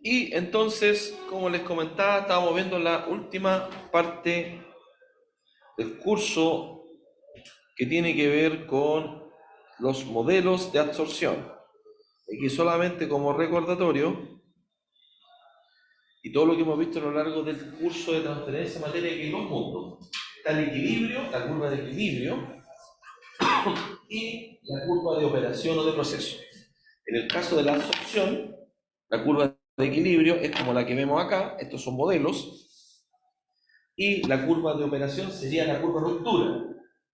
Y entonces, como les comentaba, estábamos viendo la última parte del curso que tiene que ver con los modelos de absorción. Aquí solamente como recordatorio, y todo lo que hemos visto a lo largo del curso de transferencia de materia, que hay dos mundos. Está el equilibrio, la curva de equilibrio, y la curva de operación o de proceso. En el caso de la absorción, la curva de equilibrio es como la que vemos acá, estos son modelos, y la curva de operación sería la curva de ruptura,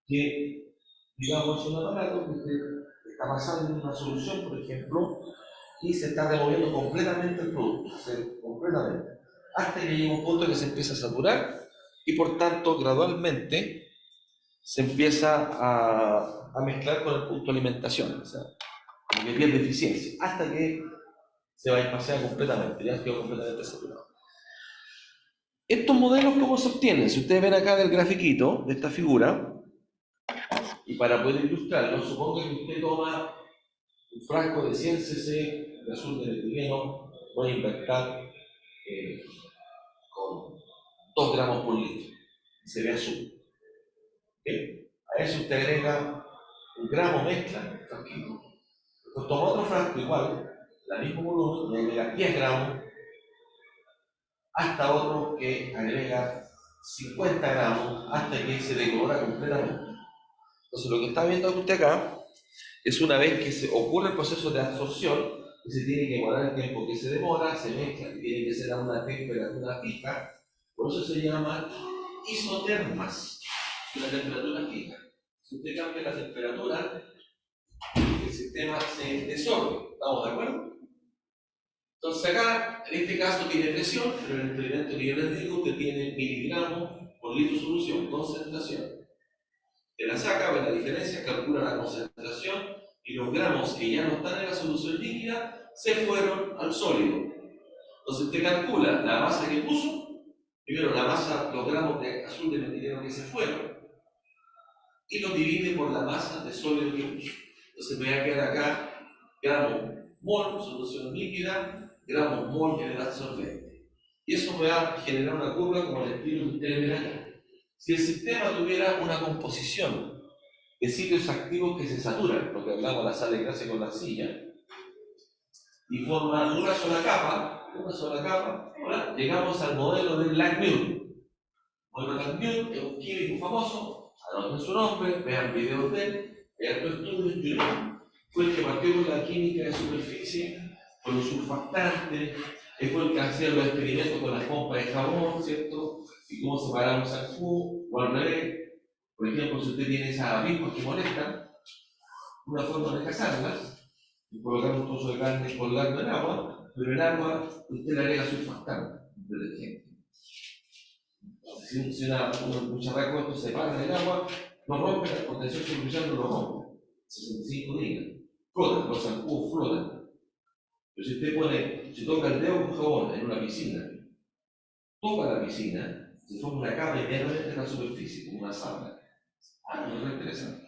que digamos es un aparato que está pasando en una solución, por ejemplo, y se está removiendo completamente el producto, completamente, hasta que llega un punto que se empieza a saturar y por tanto gradualmente se empieza a mezclar con el punto de alimentación, o sea, como que pierde eficiencia, hasta que se va a pasar completamente, ya quedó completamente saturado. Estos modelos, ¿cómo se obtienen? Si ustedes ven acá del grafiquito, de esta figura, y para poder ilustrarlo, supongo que usted toma un frasco de 100 cc de azul de metileno, voy a invertir con 2 gramos por litro, se ve azul. ¿Okay? A eso usted agrega un gramo mezcla, tranquilo. Entonces toma otro frasco igual, la mismo volumen, y agrega 10 gramos, hasta otro que agrega 50 gramos, hasta que se decolora completamente. Entonces lo que está viendo usted acá es una vez que se ocurre el proceso de absorción, que se tiene que guardar el tiempo que se demora, se mezcla, que tiene que ser a una temperatura fija, por eso se llama isotermas, una temperatura fija. Si usted cambia la temperatura, el sistema se desorden. ¿Estamos de acuerdo? Entonces acá, en este caso tiene presión, pero en el experimento que yo les digo, usted tiene miligramos por litro de solución, concentración. Te la saca, ve la diferencia, calcula la concentración y los gramos que ya no están en la solución líquida se fueron al sólido. Entonces te calcula la masa que puso, primero la masa, los gramos de azul de metileno que se fueron, y lo divide por la masa de sólido que puso. Entonces me voy a quedar acá gramos mol, solución líquida, gramos mol en el absorbente. Y eso me va a generar una curva como el estilo que ustedes ven acá. Si el sistema tuviera una composición de sitios activos que se saturan, lo que hablamos en la sala de clase con la silla, y forman una sola capa, ahora llegamos al modelo de Langmuir. El modelo de Langmuir es un químico famoso, anoten su nombre, vean videos de él, vean los estudios. Julian fue el que partió con la química de superficie, con los surfactantes, fue el que hacía los experimentos con las pompas de jabón, ¿cierto? Y cómo separar un shampoo, o al revés. Por ejemplo, si usted tiene esas avispas que molestan, una forma de cazarlas, y colocar un trozo de carne colgando en agua, pero el agua usted le agrega surfactante, un detergente. Si una cucharada de esto se para en el agua, no rompe, la contención superficial no lo rompe. 65 días. Flotan, los zancudos flotan. Pero si usted pone, si toca el dedo con jabón en una piscina, toca la piscina, se forma una capa inmediatamente en la superficie, como una sábana. No es interesante.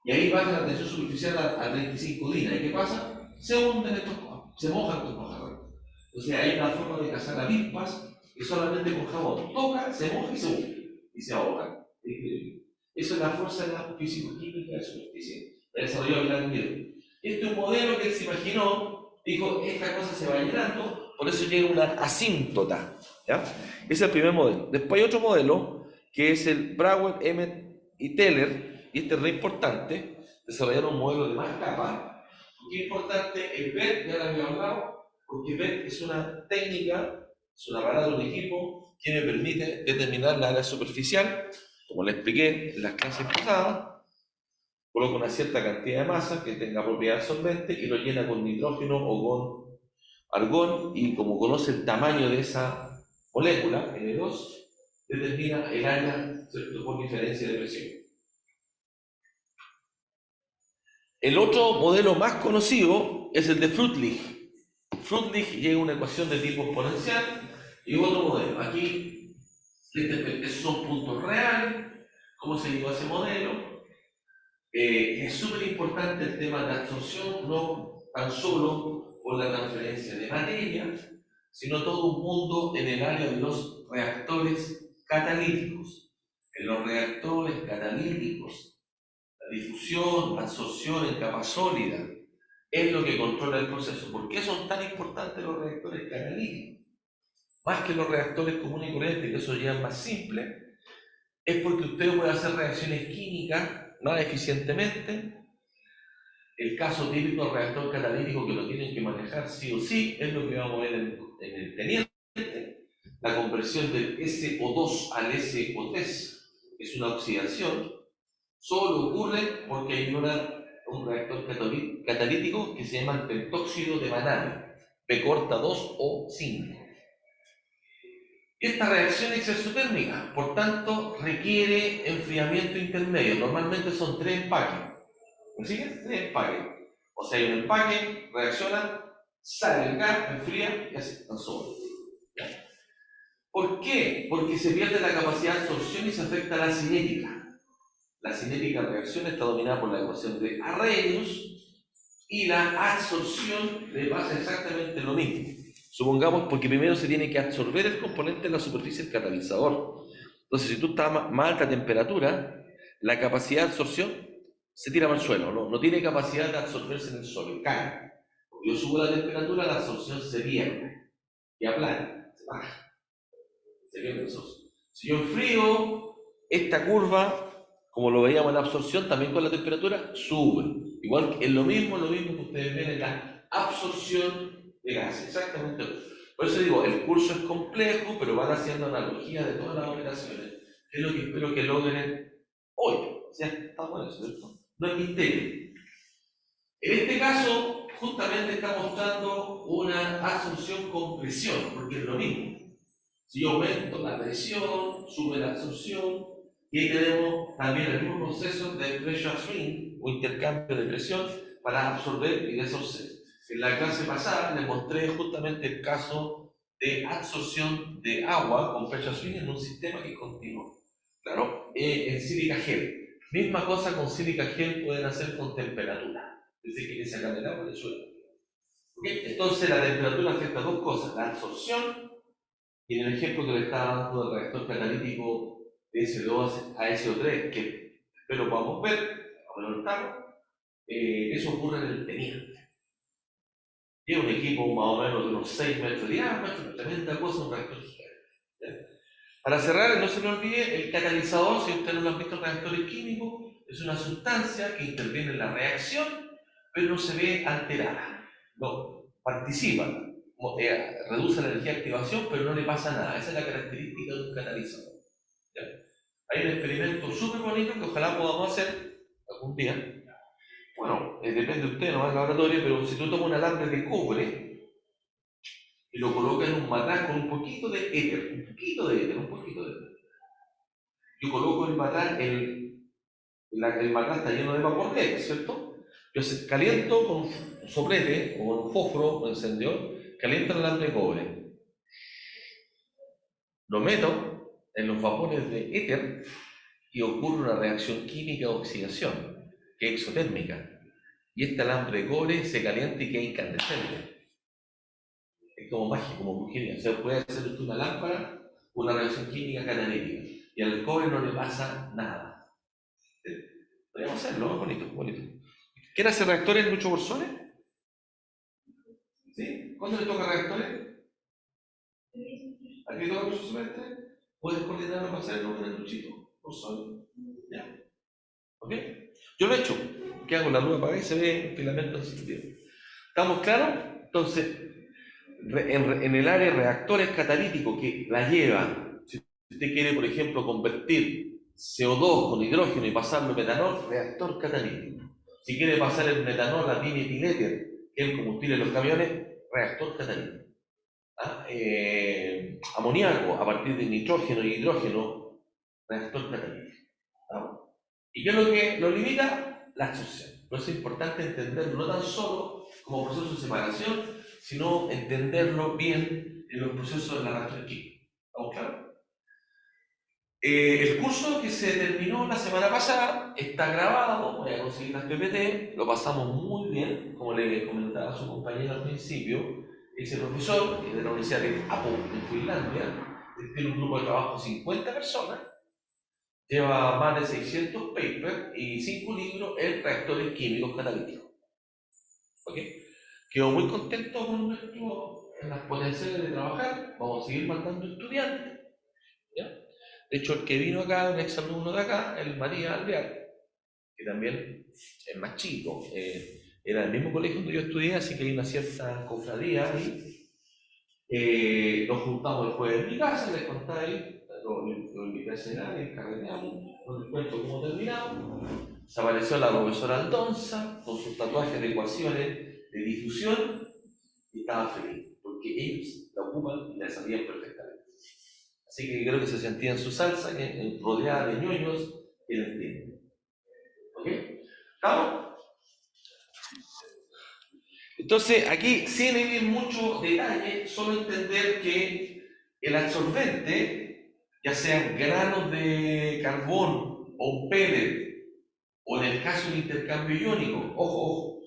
Y ahí baja la tensión superficial a 35 días. ¿Y qué pasa? Se hunden estos, se mojan estos pajarrates. O sea, hay una forma de cazar avispas que solamente con jabón toca, se moja y se hunde. Y se ahoga. Eso es la fuerza de la físico-química de la superficie. La desarrolló Langmuir. Este es un modelo que él se imaginó, dijo, esta cosa se va llenando, por eso llega una asíntota. ¿Ya? Ese es el primer modelo. Después hay otro modelo, que es el Brouwer, Emmett y Teller, y este es re importante, desarrollaron un modelo de más capas. Porque es importante el BET, ya lo había hablado, porque BET es una técnica, es un aparato, un equipo que me permite determinar la área superficial, como le expliqué en las clases pasadas. Coloca una cierta cantidad de masa que tenga propiedad solvente y lo llena con nitrógeno o con argón, y como conoce el tamaño de esa molécula, N2, determina el área, ¿cierto?, por diferencia de presión. El otro modelo más conocido es el de Fruitlich. Fruitlich llega a una ecuación de tipo exponencial y otro modelo. Aquí, esos son puntos reales. ¿Cómo se llegó a ese modelo? Es súper importante el tema de absorción, no tan solo por la transferencia de materia, sino todo un mundo en el área de los reactores catalíticos. En los reactores catalíticos, la difusión, la absorción en capa sólida, es lo que controla el proceso. ¿Por qué son tan importantes los reactores catalíticos? Más que los reactores comunes y corrientes, que eso ya es más simple, es porque usted puede hacer reacciones químicas más eficientemente. El caso típico del reactor catalítico que lo tienen que manejar sí o sí es lo que vamos a ver en el teniente. La conversión del SO2 al SO3 es una oxidación. Solo ocurre porque hay un reactor catalítico que se llama el pentóxido de vanadio, P corta 2 o 5. Esta reacción es exotérmica, por tanto requiere enfriamiento intermedio. Normalmente son 3 empaques. ¿Me siguen? 3 empaques. O sea, hay un empaque, reacciona, sale el gas, enfría y así, tan solo. ¿Por qué? Porque se pierde la capacidad de absorción y se afecta la cinética. La cinética de reacción está dominada por la ecuación de Arrhenius y la absorción le pasa exactamente lo mismo. Supongamos, porque primero se tiene que absorber el componente de la superficie del catalizador. Entonces, si tú estás a más alta temperatura, la capacidad de absorción se tira para el suelo, no tiene capacidad de absorberse en el suelo, cae. Porque yo subo la temperatura, la absorción se pierde y aplana, se baja, se pierde la absorción. Si yo enfrío, esta curva, como lo veíamos en la absorción, también con la temperatura, sube. Igual es lo mismo que ustedes ven en la absorción de gases, exactamente. Por eso digo, el curso es complejo, pero van haciendo analogía de todas las operaciones, que es lo que espero que logren hoy. O sea, está bueno, ¿cierto? No es misterio. En este caso, justamente está mostrando una absorción con presión, porque es lo mismo. Si yo aumento la presión, sube la absorción, y ahí tenemos también el mismo proceso de pressure swing o intercambio de presión para absorber y desorcer. En la clase pasada les mostré justamente el caso de absorción de agua con pressure swing en un sistema que continúa. Claro, en sílica gel. Misma cosa con sílica gel pueden hacer con temperatura. Es decir, que sacar el agua del suelo. ¿Okay? Entonces la temperatura afecta a dos cosas: la absorción, y en el ejemplo que le estaba dando del reactor catalítico de SO2 a SO3, que espero podamos ver, ahora no estamos, eso ocurre en el teniente. Tiene un equipo más o menos de unos 6 metros de diámetro, tremenda cosa, un reactor gigante. Para cerrar, no se me olvide, el catalizador, si ustedes no lo han visto en reactores químicos, es una sustancia que interviene en la reacción, pero no se ve alterada. No, participa, reduce la energía de activación, pero no le pasa nada. Esa es la característica de un catalizador. ¿Ya? Hay un experimento súper bonito que ojalá podamos hacer algún día. Bueno, depende de usted, no es laboratorio, pero si tú tomas un alambre de cobre y lo colocas en un matraz con un poquito de éter, un poquito de éter. Yo coloco el matraz, el matraz está lleno de vapor de éter, ¿cierto? Yo caliento con un soplete o con un fósforo o encendedor, caliento el alambre de cobre. Lo meto en los vapores de éter y ocurre una reacción química de oxidación, que es exotérmica. Y este alambre de cobre se calienta y queda incandescente. Es como magia, como brujería. O sea, puede hacer usted una lámpara, una reacción química catalítica, y al cobre no le pasa nada. Podríamos hacerlo, ¿no? Bonito, bonito. ¿Quiere hacer reactores en Lucho Borsones? ¿Sí? ¿Cuándo le toca reactores? ¿A qué toca Lucho semestre? ¿Puedes coordinarlo para hacerlo con el Luchito Borsones? ¿Ya? ¿Ok? Yo lo he hecho. ¿Qué hago? La luz apagada y se ve filamento en sentido. ¿Estamos claros? Entonces, en el área de reactores catalíticos que la lleva, si usted quiere, por ejemplo, convertir CO2 con hidrógeno y pasarlo a metanol, reactor catalítico. Si quiere pasar el metanol a dimetyléter, que es el combustible de los camiones, reactor catalítico. ¿Ah? Amoníaco a partir de nitrógeno y hidrógeno, reactor catalítico. ¿Ah? ¿Y qué es lo que lo limita? La absorción. Por eso es importante entenderlo no tan solo como proceso de separación, sino entenderlo bien en los procesos de la reacción química. ¿Estamos claros? El curso que se terminó la semana pasada está grabado, voy a conseguir las PPT, lo pasamos muy bien, como le comentaba a su compañero al principio. Ese profesor, que es de la Universidad de Apo, en Finlandia, tiene un grupo de trabajo de 50 personas, lleva más de 600 papers y 5 libros en reactores químicos catalíticos. ¿Ok? Quedo muy contento con en las potenciales de trabajar. Vamos a seguir mandando estudiantes. ¿Ya? De hecho, el que vino acá, un exalumno de acá, el María Alvear, que también es más chico, era del mismo colegio donde yo estudié, así que hay una cierta cofradía ahí. Nos juntamos el jueves en mi casa, les contáis, lo invité a cenar y carreteamos, no les cuento cómo terminamos. Se apareció la profesora Aldonza con sus tatuajes de ecuaciones de difusión y estaba feliz, porque ellos la ocupan y la sabían perfectamente. Así que creo que se sentía en su salsa, rodeada de ñoños que la entienden. ¿Ok? ¿Estamos? Entonces, aquí, sin ir mucho detalle, solo entender que el absorbente, ya sean granos de carbón o un pellet, o en el caso del intercambio iónico, ojo,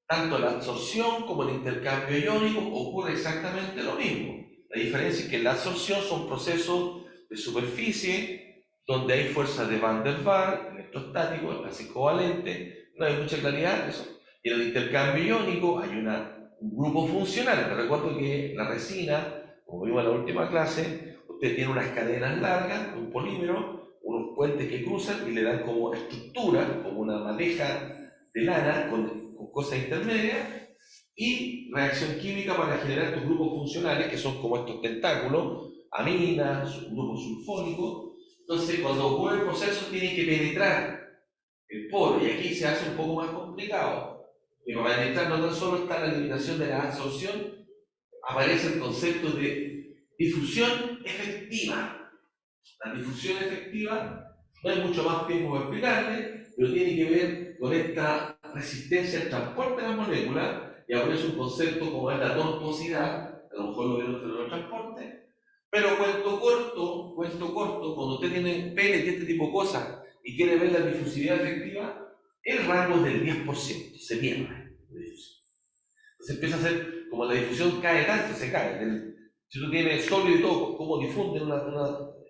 tanto la absorción como el intercambio iónico ocurre exactamente lo mismo. La diferencia es que la absorción son procesos de superficie donde hay fuerzas de Van der Waals, electrostáticos, las covalentes, no hay mucha claridad en eso. Y en el intercambio iónico hay un grupo funcional. Te recuerdo que la resina, como vimos en la última clase, usted tiene unas cadenas largas, un polímero, unos puentes que cruzan y le dan como estructura, como una madeja de lana con cosas intermedias, y reacción química para generar estos grupos funcionales que son como estos tentáculos, aminas, grupos sulfónicos. Entonces, cuando ocurre el proceso, tiene que penetrar el poro, y aquí se hace un poco más complicado. Y para penetrar no tan solo está la eliminación de la absorción, aparece el concepto de difusión efectiva. La difusión efectiva no hay mucho más tiempo para explicarle, pero tiene que ver con esta resistencia al transporte de las moléculas, y aparece un concepto como es la tortuosidad, a lo mejor lo vieron en los transportes, pero cuento corto, cuando usted tiene pellet y este tipo de cosas y quiere ver la difusividad efectiva, el rango es del 10%, se pierde la difusión. Entonces empieza a ser, como la difusión cae tanto, se cae. Si tú tienes sólido y todo, cómo difunde,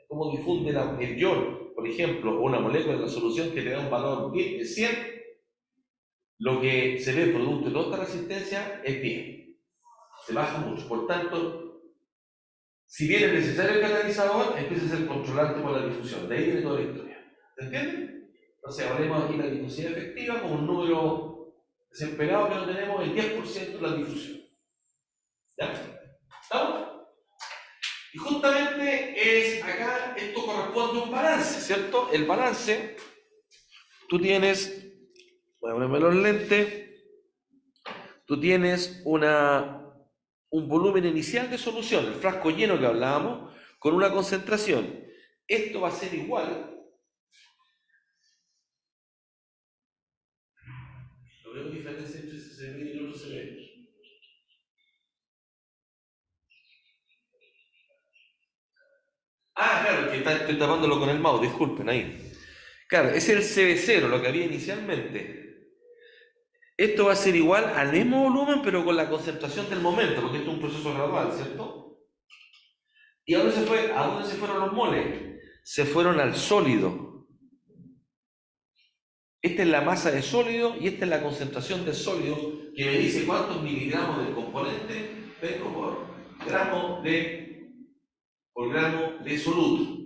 cómo difunde el ion, por ejemplo, o una molécula de la solución que te da un valor 100, lo que se ve producto de toda esta resistencia es 10. Se baja mucho. Por tanto, si bien es necesario el catalizador, empieza a ser controlante por la difusión. De ahí viene toda la historia. ¿Se entiende? Entonces, hablemos aquí de la difusión efectiva como un número desesperado que no tenemos, el 10% de la difusión. ¿Ya? ¿Estamos? Y justamente acá, esto corresponde a un balance, ¿cierto? El balance, tú tienes, voy a ponerme los lentes, tú tienes un volumen inicial de solución, el frasco lleno que hablábamos, con una concentración. Esto va a ser igual. Lo veo diferencia entre ese se ve y el otro se ve. Ah, claro, que estoy tapándolo con el mouse, disculpen ahí. Claro, ese es el CB0, lo que había inicialmente. Esto va a ser igual al mismo volumen, pero con la concentración del momento, porque esto es un proceso gradual, ¿cierto? ¿Y a dónde se fueron los moles? Se fueron al sólido. Esta es la masa de sólido y esta es la concentración de sólido, que me dice cuántos miligramos del componente tengo por gramo de soluto.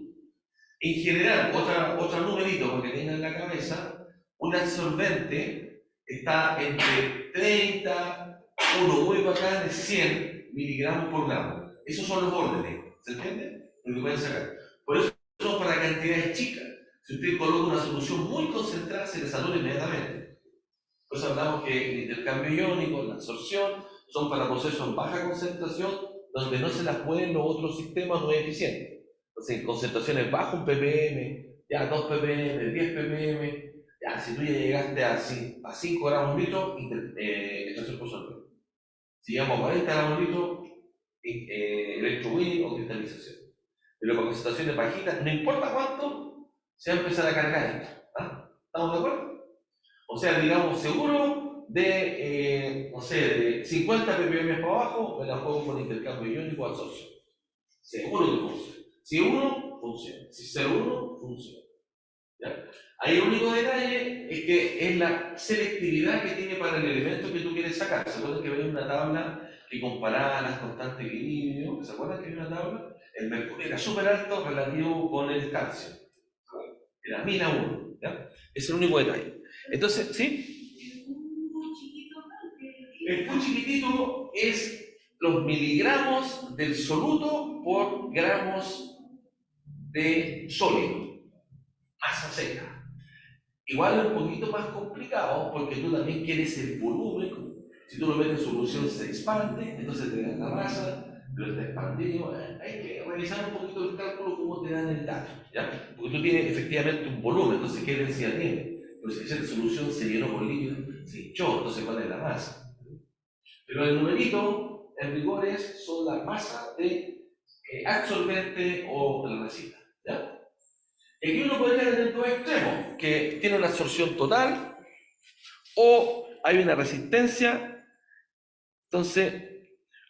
En general, otro numerito porque tengan en la cabeza, un absorbente está entre 30, uno muy bacán de 100 miligramos por gramo. Esos son los órdenes, ¿se entiende? Lo que pueden sacar. Por eso son para cantidades chicas. Si usted coloca una solución muy concentrada, se le satura inmediatamente. Por eso hablamos que el intercambio iónico, la absorción, son para procesos en baja concentración, donde no se las pueden los otros sistemas muy eficientes. Entonces, en concentraciones bajo un ppm, ya 2 ppm, 10 ppm, ya si tú ya llegaste a 5 gramos litro, extracción por solvente. Si llegamos a 40 gramos litro, electrowinning o cristalización. Pero con concentraciones bajitas, no importa cuánto, se va a empezar a cargar esto. ¿Ah? ¿Estamos de acuerdo? O sea, digamos, seguro, de, no sé, de 50 ppm para abajo, me la juego con intercambio iónico absorción. Seguro que funciona. Si uno, funciona. Si 0,1, funciona. ¿Ya? Ahí el único detalle es que es la selectividad que tiene para el elemento que tú quieres sacar. ¿Se acuerdan que había una tabla que comparaba las constantes de equilibrio? ¿Se acuerdan que había una tabla? El mercurio era súper alto relativo con el calcio. Era -1. ¿Ya? Es el único detalle. Entonces, ¿sí? El Q chiquitito es los miligramos del soluto por gramos de sólido, masa seca. Igual es un poquito más complicado porque tú también quieres el volumen. Si tú lo metes en solución se expande, entonces te dan la masa, pero está expandido. Hay que revisar un poquito el cálculo cómo te dan el dato, ¿ya? Porque tú tienes efectivamente un volumen, entonces ¿qué densidad tiene? Entonces esa solución se llenó con líquido, se hinchó, entonces ¿cuál es la masa? Pero el numerito, en rigores, son la masa de absorbente o de la resina, ¿ya? Aquí uno podría tener dos extremos, que tiene una absorción total o hay una resistencia. Entonces,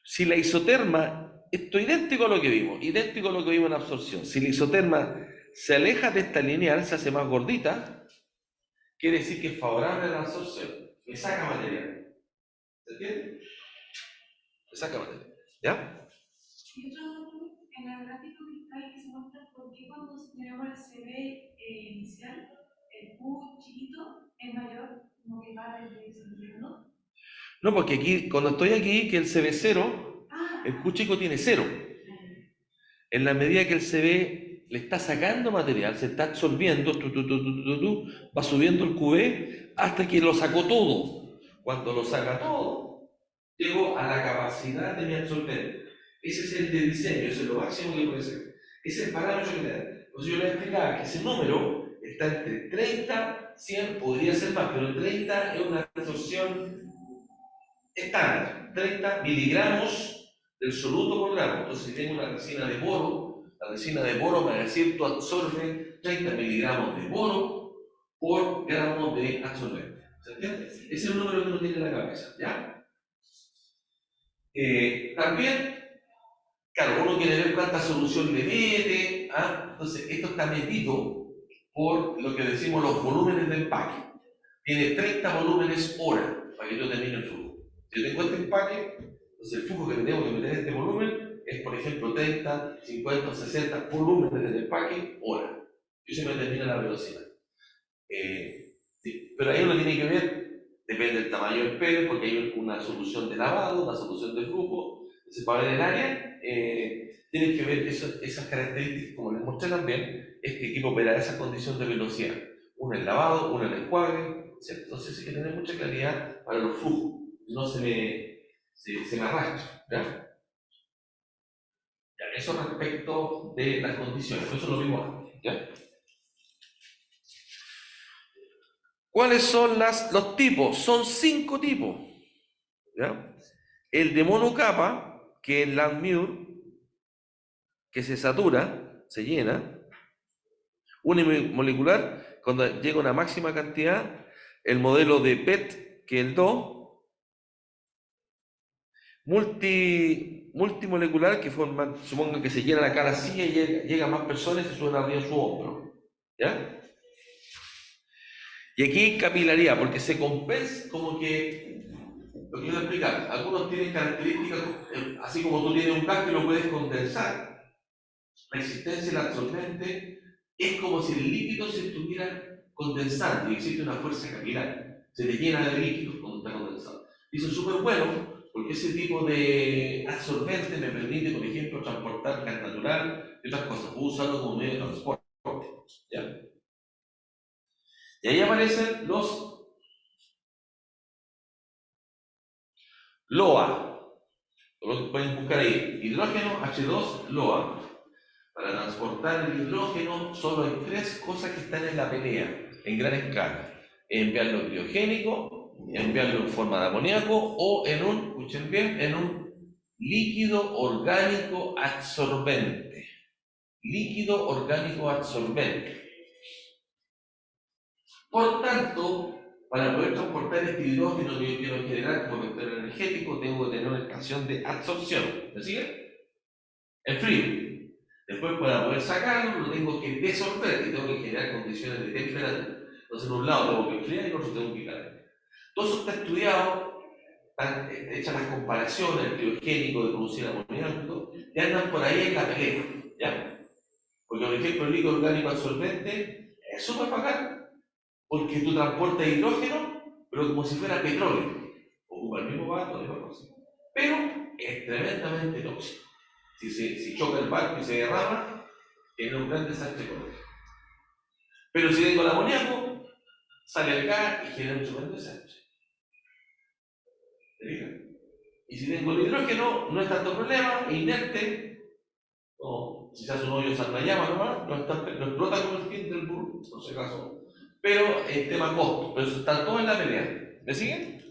si la isoterma, esto es idéntico a lo que vimos, idéntico a lo que vimos en absorción. Si la isoterma se aleja de esta lineal, se hace más gordita, quiere decir que es favorable a la absorción, me saca material. ¿Se entiende? Me saca material. ¿Ya? Y otro, en el gráfico visual que se muestra por qué cuando tenemos el CV inicial, el Q chiquito es mayor, como que va desde el ¿no? No, porque aquí, cuando estoy aquí, que el CB0, el Q chico tiene 0. En la medida que el CB le está sacando material, se está absorbiendo, va subiendo el QB hasta que lo sacó todo. Cuando lo saca todo, llego a la capacidad de mi absorbente. Ese es el de diseño, ese es lo máximo que puede ser. Ese es el parámetro que te da. Entonces yo le explicaba que ese número está entre 30, 100, podría ser más, pero 30 es una absorción estándar, 30 miligramos del soluto por gramo. Entonces, si tengo una resina de boro, la resina de boro me va a decir tú absorbe 30 miligramos de boro por gramo de absorbente. ¿Se entiende? Ese es el número que uno tiene en la cabeza, ¿ya? También, claro, uno quiere ver cuánta solución le mete, ¿ah? Entonces, esto está medido por lo que decimos los volúmenes del empaque. Tiene 30 volúmenes hora para que yo termine el flujo. Si yo tengo este empaque, entonces el flujo que tengo que meter en este volumen es, por ejemplo, 30, 50, 60 volúmenes del empaque hora. Y eso me determina la velocidad. Sí. Pero ahí uno tiene que ver, depende del tamaño del pelo, porque hay una solución de lavado, una solución de flujo. Entonces, para ver el área, tienes que ver esas características, como les mostré también, es que equipo opera esa condición de velocidad. Una en lavado, una en enjuague, ¿cierto? Entonces hay que tener mucha claridad para los flujos, no se me arrastra, ¿ya? Ya, eso respecto de las condiciones, eso lo vimos antes, ¿ya? ¿Cuáles son los tipos? Son 5 tipos, ¿ya? El de monocapa, que es Langmuir, que se satura, se llena. Unimolecular, cuando llega a una máxima cantidad. El modelo de PET, que es el 2. Multimolecular, que forma, supongo que se llena la cara así y llega a más personas y se suben arriba de su hombro. ¿Ya? Y aquí hay capilaridad, porque se compensa como que, lo quiero explicar, algunos tienen características, así como tú tienes un gas que lo puedes condensar. La existencia del absorbente es como si el líquido se estuviera condensando y existe una fuerza capilar. Se te llena de líquido cuando está condensado. Y eso es súper bueno porque ese tipo de absorbente me permite, por ejemplo, transportar gas natural y otras cosas. Puedo usarlo como medio de transporte. ¿Ya? Y ahí aparecen los LOA. Lo que pueden buscar ahí. Hidrógeno, H2, LOA. Para transportar el hidrógeno solo hay 3 cosas que están en la pelea, en gran escala. Enviarlo en criogénico, enviarlo en forma de amoníaco o en un, escuchen bien, en un líquido orgánico absorbente. Líquido orgánico absorbente. Por tanto, Para poder transportar este hidrógeno que yo quiero generar como vector energético, tengo que tener una estación de absorción. ¿Me sigue? El frío. Después, para poder sacarlo, lo tengo que desorber y tengo que generar condiciones de temperatura. Entonces, en un lado tengo que enfriar y en otro tengo que calentar. Todo eso está estudiado, están hechas las comparaciones, el criogénico de producir amoníaco, y andan por ahí en la pelea. ¿Ya? Porque, por ejemplo, el líquido orgánico absorbente es súper bacán, porque tú transportas hidrógeno, pero como si fuera petróleo. Ocupa el mismo vaso, la misma cosa. Pero es tremendamente tóxico. Si choca el barco y se derrama, tiene un gran desastre ecológico. Pero si tengo el amoníaco, sale el gas y genera un tremendo desastre. ¿Te fijas? Y si tengo el hidrógeno, no es tanto problema, es inerte, o si se hace un hoyo salta llama nomás, no explota como el fin del burro, no sé caso. Pero el tema costo, pero eso está todo en la pelea. ¿Me siguen?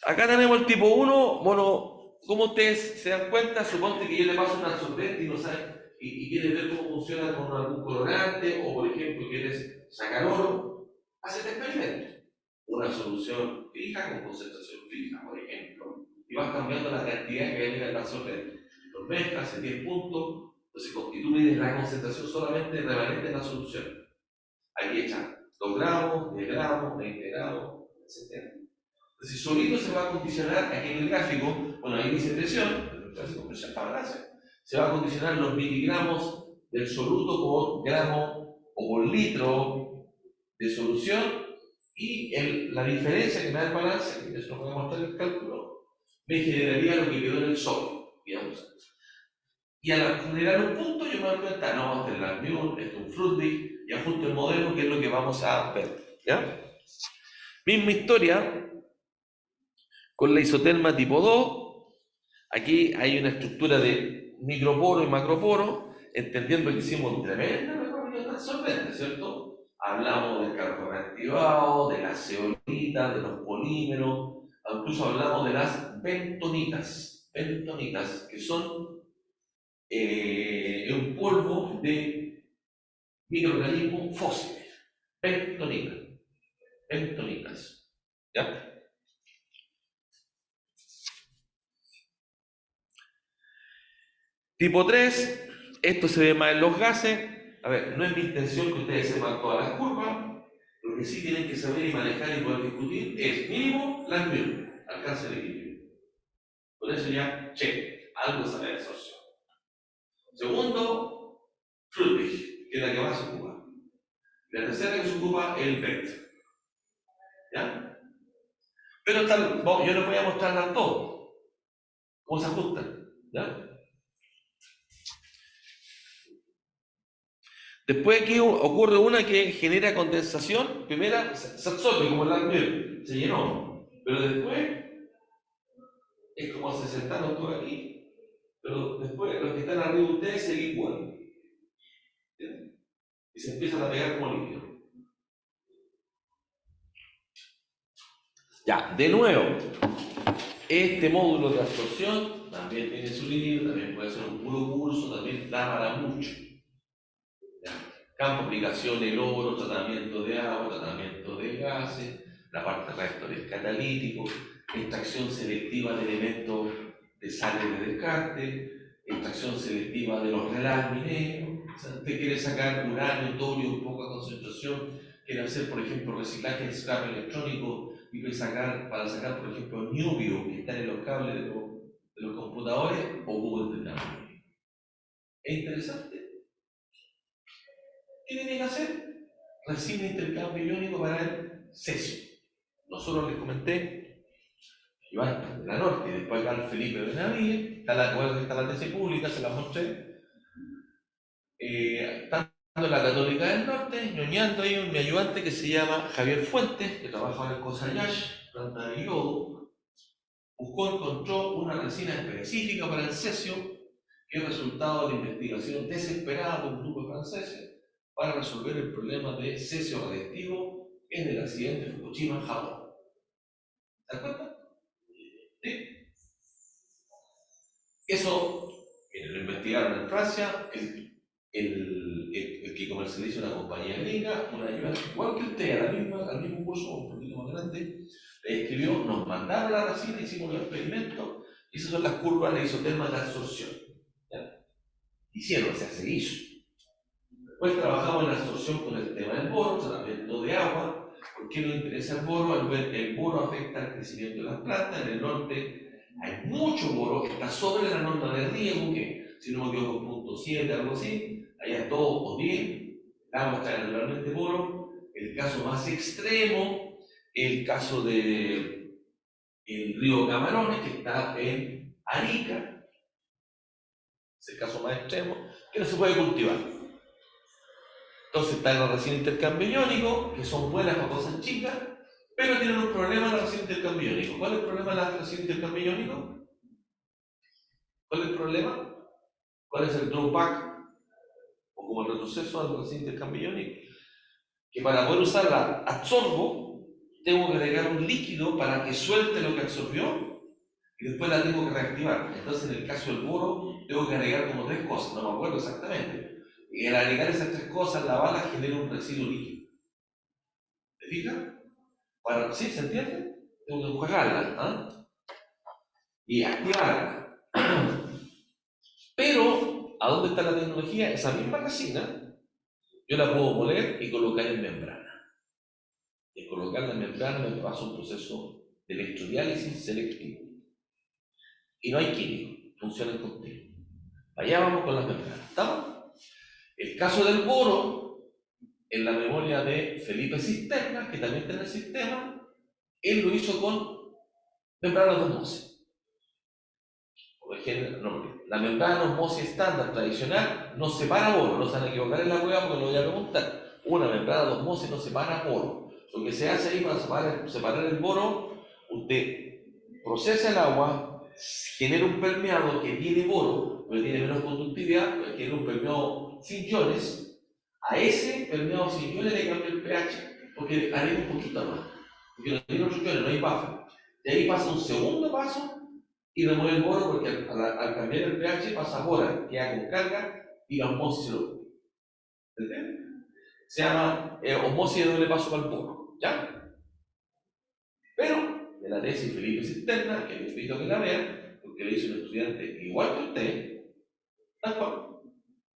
Acá tenemos el tipo 1, bueno, como ustedes se dan cuenta, suponte que yo le paso un absorbente y no saben, y quieres ver cómo funciona con algún colorante, o por ejemplo quieres sacar oro, haz este experimento. Una solución fija con concentración fija, por ejemplo, y vas cambiando la cantidad que hay en el absorbente. Los mezclas en 10 puntos, entonces y tú mides la concentración solamente remanente en la solución. Aquí echan 2 gramos, 10 gramos, 20 gramos, etc. Entonces, solito se va a condicionar aquí en el gráfico, bueno, ahí dice presión, pero el gráfico presión para balance, se va a condicionar los miligramos del soluto por gramo o por litro de solución y la diferencia que me da el balance, que eso lo voy a mostrar en el cálculo, me generaría lo que quedó en el sólido, digamos. Y al generar un punto, yo me doy cuenta, no, este es el Langmuir, este es un Fruitbig, y ajusto el modelo, que es lo que vamos a ver. ¿Ya? Misma historia con la isoterma tipo 2. Aquí hay una estructura de microporo y macroporo, entendiendo que hicimos un tremendo recorrido de absorbentes, ¿cierto? Hablamos del carbono activado, de la zeolita, de los polímeros, incluso hablamos de las bentonitas, que son un polvo de microorganismos fósiles, bentonitas, bentonitas, ¿ya? Tipo 3, esto se ve más en los gases. A ver, no es mi intención que ustedes sepan todas las curvas. Lo que sí tienen que saber y manejar y poder discutir es mínimo las mil, alcance el equilibrio. Con eso ya, che, algo sale de absorción. Segundo, Fruitbig, que es la que más se ocupa. La tercera que se ocupa es el PET. ¿Ya? Pero tal, yo les voy a mostrarlas todas, cómo se ajustan. ¿Ya? Después aquí ocurre una que genera condensación. Primera, se absorbe como el Langmuir, se llenó. Pero después, es como se sentaron todos aquí. Pero después, los que están arriba de ustedes se licúan. ¿Entienden? Y se empiezan a pegar como líquido. Ya, de nuevo, este módulo de absorción también tiene su libro, también puede ser un puro curso, también da para mucho. ¿Ya? Campo, aplicación, el oro, tratamiento de agua, tratamiento de gases, la parte resto es catalítico, extracción selectiva de elementos de sales de descarte, extracción selectiva de los relaves mineros. O sea, usted quiere sacar uranio, torio en poca concentración, quiere hacer, por ejemplo, reciclaje de scrap electrónico y quiere sacar, para sacar, por ejemplo, niobio que está en los cables de los computadores, o cubo de titanio. Es interesante. ¿Qué tiene que hacer? Recibe intercambio iónico para el cesio. Nosotros les comenté, Iván de la Norte, y después acá el Felipe de Benavides, está la tesis pública, se la mostré. Estando en la Católica del Norte, ñoñando ahí mi ayudante que se llama Javier Fuentes, que trabaja en el COSAYASH, planta de yodo, encontró una resina específica para el cesio, que es resultado de la investigación desesperada de un grupo de franceses para resolver el problema de cesio radiactivo en el accidente de Fukushima en Japón. ¿Se dan cuenta? ¿Sí? Eso lo investigaron en Francia, el que comercializa una compañía gringa, una ayuda, igual que usted, al mismo curso, un poquito más grande, le escribió, nos mandaron la resina, hicimos los experimentos, y esas son las curvas de isotermas de absorción. ¿Ya? Hicieron, o sea, se hizo. Después trabajamos en la absorción con el tema del boro, tratamiento de agua. ¿Por qué nos interesa el boro? Al ver que el boro afecta al crecimiento de las plantas. En el norte hay mucho boro, está sobre la norma de riego, que si no me equivoco, 2.7, algo así, allá todo o 10, el agua está naturalmente boro. El caso más extremo, el caso del río Camarones, que está en Arica, es el caso más extremo, que no se puede cultivar. Entonces está la resina intercambio iónico, que son buenas para cosas chicas, pero tienen un problema la resina intercambio iónico. ¿Cuál es el problema de la resina intercambio iónico? ¿Cuál es el problema? ¿Cuál es el drawback? O como el retroceso de la resina intercambio iónico. Que para poder usarla absorbo, tengo que agregar un líquido para que suelte lo que absorbió y después la tengo que reactivar. Entonces en el caso del boro, tengo que agregar como 3 cosas, no me acuerdo exactamente. Y al agregar esas 3 cosas, la bala genera un residuo líquido. ¿Te fijas? ¿Sí? ¿Se entiende? Tengo que enjuagarla, ¿eh? Y activarla. Pero, ¿a dónde está la tecnología? Esa misma resina, yo la puedo moler y colocar en membrana. Y colocarla en membrana me pasa un proceso de electrodiálisis selectivo. Y no hay químico, funcionan contigo. Allá vamos con las membranas. ¿Estamos? El caso del boro, en la memoria de Felipe Cisterna, que también está en el sistema, él lo hizo con membranas de osmosis. Por ejemplo, la membrana de osmosis estándar tradicional no separa boro, no se van a equivocar en la prueba porque lo voy a preguntar. Una membrana de osmosis no separa boro. Lo que se hace ahí para separar el boro, usted procesa el agua, genera un permeado que tiene boro, pero tiene menos conductividad, pues tiene un permeado sin iones. A ese permeado sin iones le cambia el pH, porque haré un poquito más, porque no tiene otros iones, no hay buffer. De ahí pasa un segundo paso y remueve el boro, porque al cambiar el pH pasa bora, queda con carga y la osmosis se lo. ¿Entiendes? Se llama osmosis de doble paso para el boro, ¿ya? Pero, de la tesis Felipe Cisterna, que les invito a que la vean, porque le hizo un estudiante igual que usted,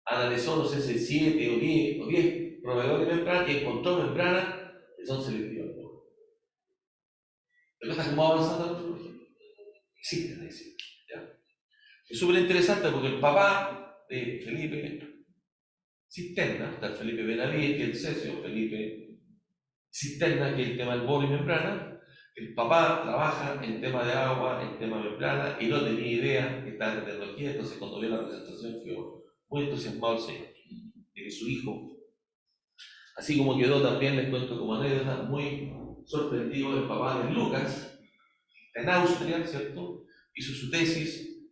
analizó, no sé si 7 o 10 proveedores de membrana y encontró membranas que son selectivas al boro. ¿Te cuenta cómo va avanzando la tecnología? Existen. ¿Ya? Es súper interesante porque el papá de Felipe Cisterna, está el Felipe Benavides, que es el cesio, Felipe Cisterna, que es el tema del boro y membrana. El papá trabaja en tema de agua, en tema de membrana, y no tenía idea que estaba en tecnología. Entonces, cuando vio la presentación, quedó muy entusiasmado el señor de que su hijo, así como quedó también, les cuento como anécdota, muy sorprendido el papá de Lucas, en Austria, ¿cierto? Hizo su tesis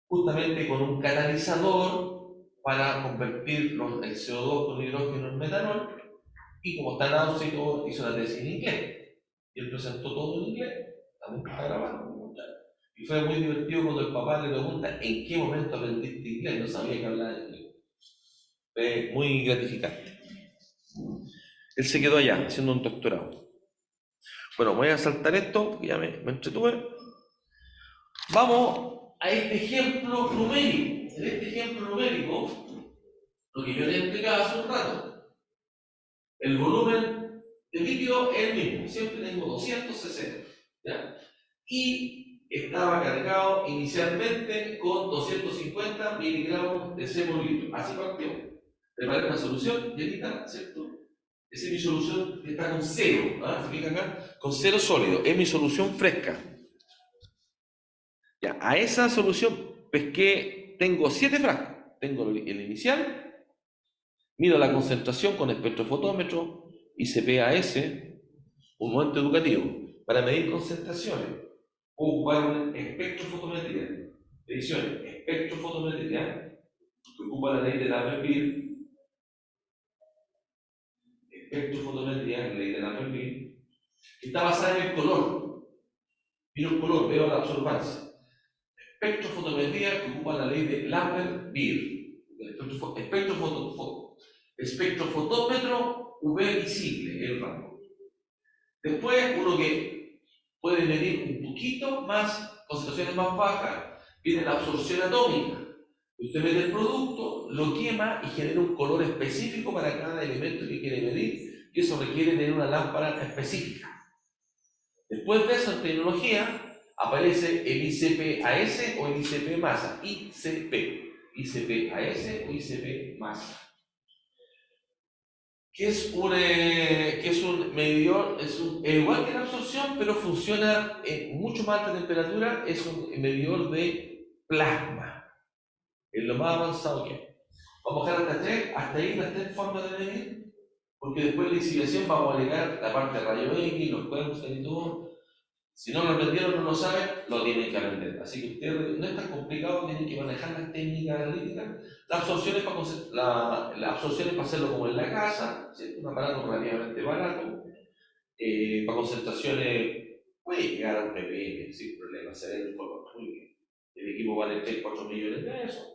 justamente con un catalizador para convertir el CO2 con hidrógeno en metanol, y como está en Austria, hizo la tesis en inglés. Y él presentó todo en inglés, también está grabado. Y fue muy divertido cuando el papá le pregunta ¿en qué momento aprendiste inglés? No sabía que hablaba inglés. Fue muy gratificante. Él se quedó allá haciendo un doctorado. Bueno, voy a saltar esto porque ya me entretuve. Vamos a este ejemplo numérico. En este ejemplo numérico, lo que yo le explicaba hace un rato, el volumen de líquido es el mismo, siempre tengo 260, ¿ya? Y estaba cargado inicialmente con 250 miligramos de C por litro. Así partió. Preparé una solución llenita, ¿cierto? Esa es mi solución que está con cero. ¿Se fijan acá? Con cero sólido. Es mi solución fresca. Ya, a esa solución pesqué, tengo 7 frascos. Tengo el inicial, mido la concentración con espectrofotómetro, ICP-AS, un momento educativo. Para medir concentraciones, puedo ocupar un espectrofotometría. Ediciones, espectrofotometría, que ocupa la ley de Navier-Beer. Espectrofotometría, la ley de Navier-Beer, que está basada en el color. Miro el color, veo la absorbancia. Espectrofotometría que ocupa la ley de Lambert-Beer. espectrofotómetro UV visible, el rango. Después, uno que puede medir un poquito más, concentraciones más bajas, viene la absorción atómica. Usted mete el producto, lo quema y genera un color específico para cada elemento que quiere medir, y eso requiere tener una lámpara específica. Después de eso, en tecnología, aparece el ICP-AS o el ICP-masa. ICP-AS o ICP-masa. Que es un medidor, igual que la absorción, pero funciona en mucho más alta temperatura, es un medidor de plasma. Es lo más avanzado que hay. Vamos a dejar hasta ahí las tres formas de medir, porque después de la lisiviación vamos a agregar la parte de rayo X, los cuerpos y todo. Si no lo aprendieron, no lo saben, lo tienen que aprender. Así que ustedes no es tan complicado, tienen que manejar las técnicas analíticas. La absorción es para hacerlo como en la casa, ¿cierto? Un aparato relativamente barato. Para concentraciones puede llegar a un ppm sin problema, se ve el color muy bien. El equipo vale 3-4 millones de pesos.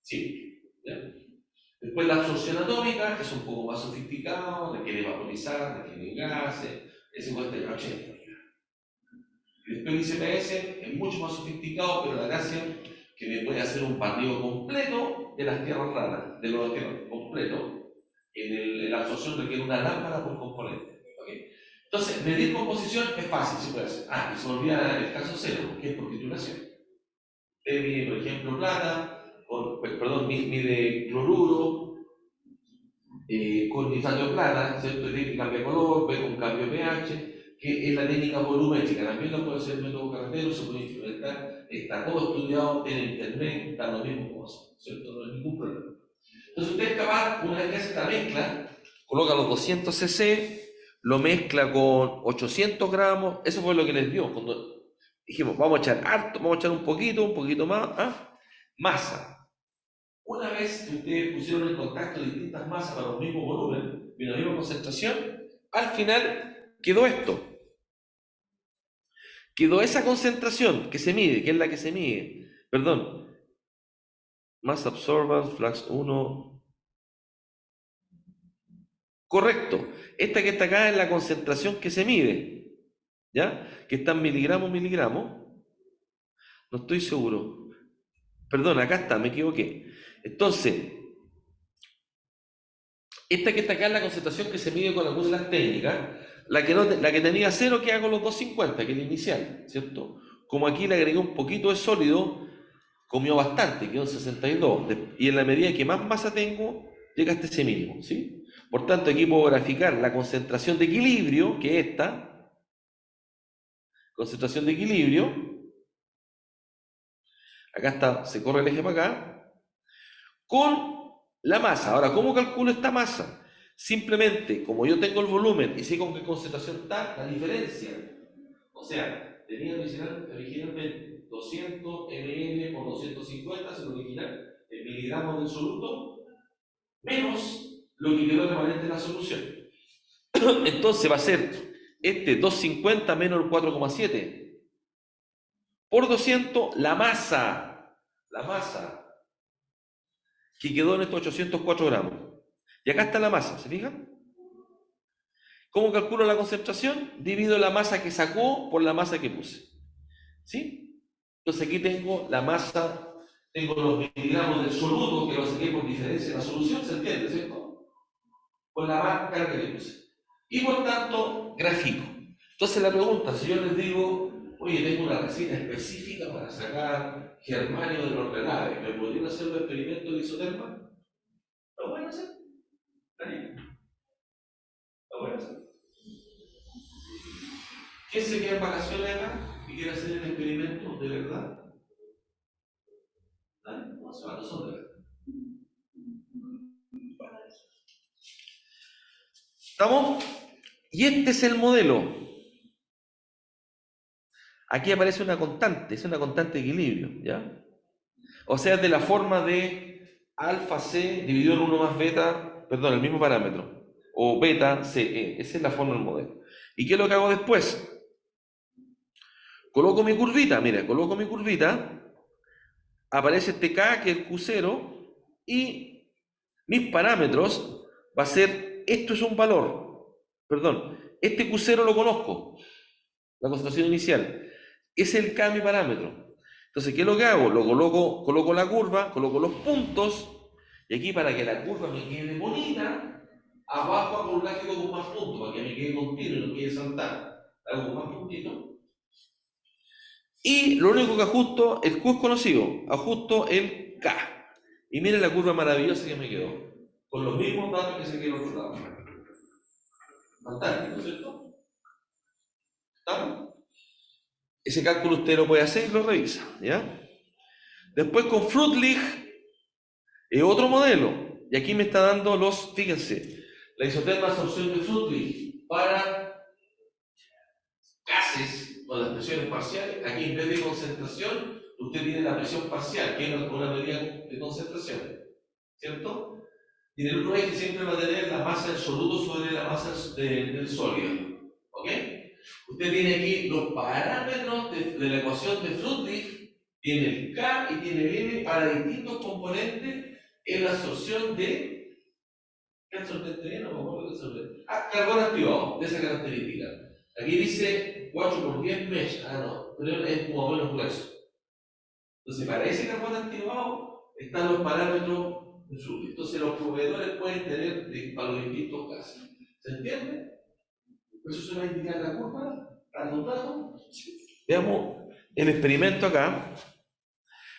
Sí, ¿ya? Después la absorción atómica, que es un poco más sofisticado, requiere vaporizar, requiere gases, ese cuesta ya 80. Y después el ICPS es mucho más sofisticado, pero la gracia que me puede hacer un barrido completo de las tierras raras, de los tierras completo. En la absorción requiere una lámpara por componente. ¿Okay? Entonces, medir composición es fácil, se puede hacer. Y se me olvida el caso cero, que es por titulación. Usted mide, por ejemplo, plata, mide cloruro, con nitrato de plata, ¿cierto? Y cambia color, ve con cambio de pH, que es la técnica volumétrica. También lo puede hacer el método carretero, se puede implementar, está todo estudiado en internet, está lo mismo como eso, ¿cierto? No hay ningún problema. Entonces usted es capaz, una vez que hace esta mezcla, coloca los 200 cc, lo mezcla con 800 gramos, eso fue lo que les dio. Cuando dijimos, vamos a echar harto, vamos a echar un poquito más, masa. Una vez que ustedes pusieron en contacto distintas masas para un mismo volumen y una misma concentración, al final quedó esto. Quedó esa concentración que se mide, que es la que se mide. Perdón. Mass absorbance, flux 1. Correcto. Esta que está acá es la concentración que se mide. ¿Ya? Que está en miligramos. No estoy seguro. Perdón, acá está, me equivoqué. Entonces, esta que está acá es la concentración que se mide con algunas de las técnicas. La que tenía 0 queda con los 250, que es la inicial, ¿cierto? Como aquí le agregué un poquito de sólido, comió bastante, quedó en 62. Y en la medida que más masa tengo, llega hasta ese mínimo, ¿sí? Por tanto, aquí puedo graficar la concentración de equilibrio, que es esta. Concentración de equilibrio. Acá está, se corre el eje para acá. Con la masa. Ahora, ¿cómo calculo esta masa? Simplemente, como yo tengo el volumen y sé con qué concentración está, la diferencia. O sea, tenía originalmente 200 ml por 250, es el original, en miligramos del soluto, menos lo que quedó remanente en la solución. Entonces va a ser 250 menos el 4,7 por 200, la masa que quedó en estos 804 gramos. Y acá está la masa, ¿se fijan? ¿Cómo calculo la concentración? Divido la masa que sacó por la masa que puse. ¿Sí? Entonces aquí tengo la masa, tengo los miligramos del soluto que lo saqué por diferencia de la solución, ¿se entiende, cierto? Con la más carga que puse. Y por tanto, grafico. Entonces la pregunta, si yo les digo, oye, tengo una resina específica para sacar germanio de los relaves, ¿me podrían hacer un experimento de isoterma? ¿Lo pueden hacer? ¿Nadie? ¿Lo pueden hacer? ¿Quién se queda en vacaciones acá y quiere hacer el experimento de verdad? ¿Nadie? No, se van nosotros. ¿Estamos? Y este es el modelo. Aquí aparece una constante, es una constante de equilibrio, ¿ya? O sea, es de la forma de alfa C dividido en 1 más beta, perdón, el mismo parámetro, o beta CE, esa es la forma del modelo. ¿Y qué es lo que hago después? Coloco mi curvita, mira, coloco mi curvita, aparece este K, que es el Q0, y mis parámetros va a ser, esto es un valor, perdón, este Q0 lo conozco, la concentración inicial, es el K mi parámetro. Entonces, ¿qué es lo que hago? Lo coloco la curva, coloco los puntos, y aquí para que la curva me quede bonita, abajo hago un gráfico con más puntos, para que me quede continuo y no quede saltar. Hago con más puntitos. Y lo único que ajusto, el Q es conocido, ajusto el K. Y miren la curva maravillosa que me quedó, con los mismos datos que saqué el otro lado. Fantástico, ¿cierto? ¿Estamos? Ese cálculo usted lo puede hacer y lo revisa, ¿ya? Después con Fruitlig es otro modelo. Y aquí me está dando los, fíjense, la isoterma absorción de Fruitlig para gases con las presiones parciales. Aquí en vez de concentración, usted tiene la presión parcial, que es una medida de concentración, ¿cierto? Y en el otro eje siempre va a tener la masa del soluto sobre la masa del sólido. ¿Ok? Usted tiene aquí los parámetros de la ecuación de Fruitlig, tiene el K y tiene el M para distintos componentes en la absorción de. ¿Qué absorción? No me acuerdo qué absorción. Carbón activado, de esa característica. Aquí dice 4×10 mesh. No, pero es como menos grueso. Entonces, para ese carbón activado están los parámetros de Fruitlig. Entonces, los proveedores pueden tener para los distintos casos. ¿Se entiende? Eso se va a indicar la curva, al contrato. Veamos el experimento acá.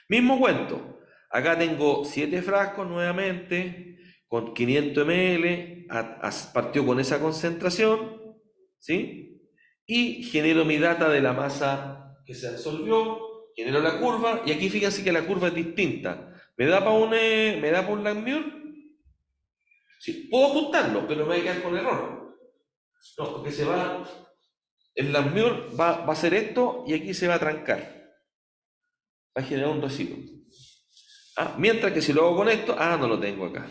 Mismo cuento. Acá tengo 7 frascos nuevamente, con 500 ml, partió con esa concentración, ¿sí? Y genero mi data de la masa que se absorbió, genero la curva, y aquí fíjense que la curva es distinta. ¿Me da para un Langmuir? Sí, puedo ajustarlo, pero me voy a quedar con error. No, porque el Langmuir va a hacer esto y aquí se va a trancar. Va a generar un residuo. Mientras que si lo hago con esto, no lo tengo acá.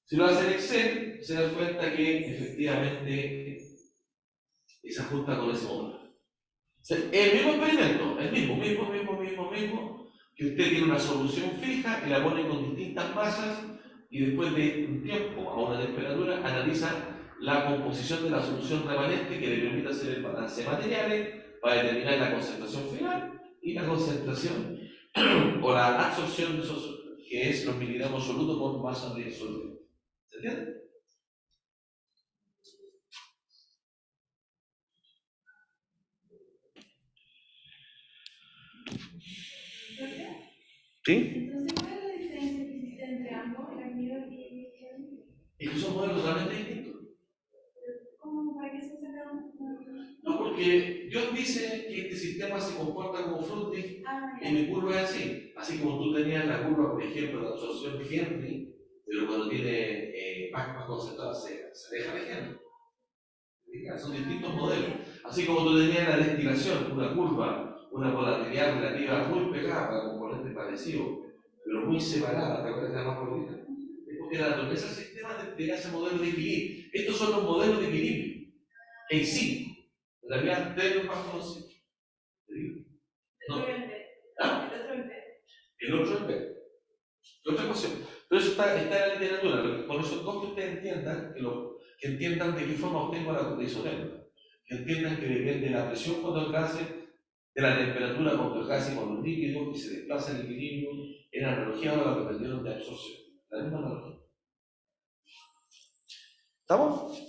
Si lo hace en Excel, se da cuenta que efectivamente se ajusta con ese modelo. El mismo experimento, el mismo, que usted tiene una solución fija y la pone con distintas masas y después de un tiempo, a una temperatura, analiza la composición de la solución remanente que le permite hacer el balance de materiales para determinar la concentración final y la concentración o la absorción de esos, que es los miligramos absolutos por masa de sólido. ¿Se entiende? ¿Sí? Entonces, ¿cuál es la diferencia que existe entre ambos, el amido y el? Es que son modelos totalmente distintos. ¿Cómo? ¿Para qué se usa cada uno? No, porque Dios dice que este sistema se comporta como Fruitlig y mi curva es así. Así como tú tenías la curva, por ejemplo, de absorción de Henry, pero cuando tiene más concentrada se deja de Henry. Son distintos modelos. Así como tú tenías la destilación, una curva, una volatilidad relativa muy pegada para componentes parecidos, pero muy separada, ¿te acuerdas de la más política? Es porque la naturaleza del sistema te entrega ese modelo de equilibrio. Estos son los modelos de equilibrio. En sí, en realidad, de los más conocidos. No. ¿Ah? El otro es B. Otra cuestión. Pero eso está en la literatura. Con esos dos que ustedes entiendan, que entiendan de qué forma obtengo la isoterma. Que entiendan que depende de la presión cuando alcance, de la temperatura cuando alcance con los líquidos, que se desplaza el equilibrio, en analogía a lo que aprendieron de absorción. La misma analogía. ¿Estamos?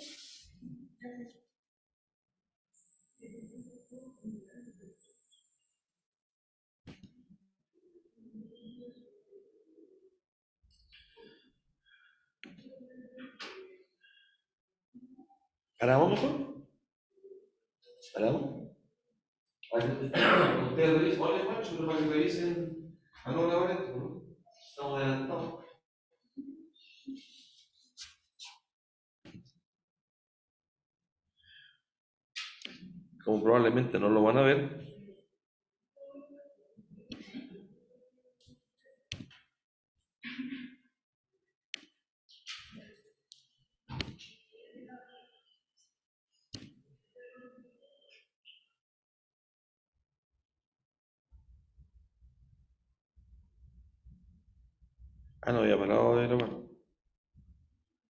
¿Paramos mejor? ¿Paramos? Ustedes revisen, oye, macho, pero para que revisen a no grabar esto, ¿no? Estamos adelantados. Como probablemente no lo van a ver. Ah, no había parado de grabar.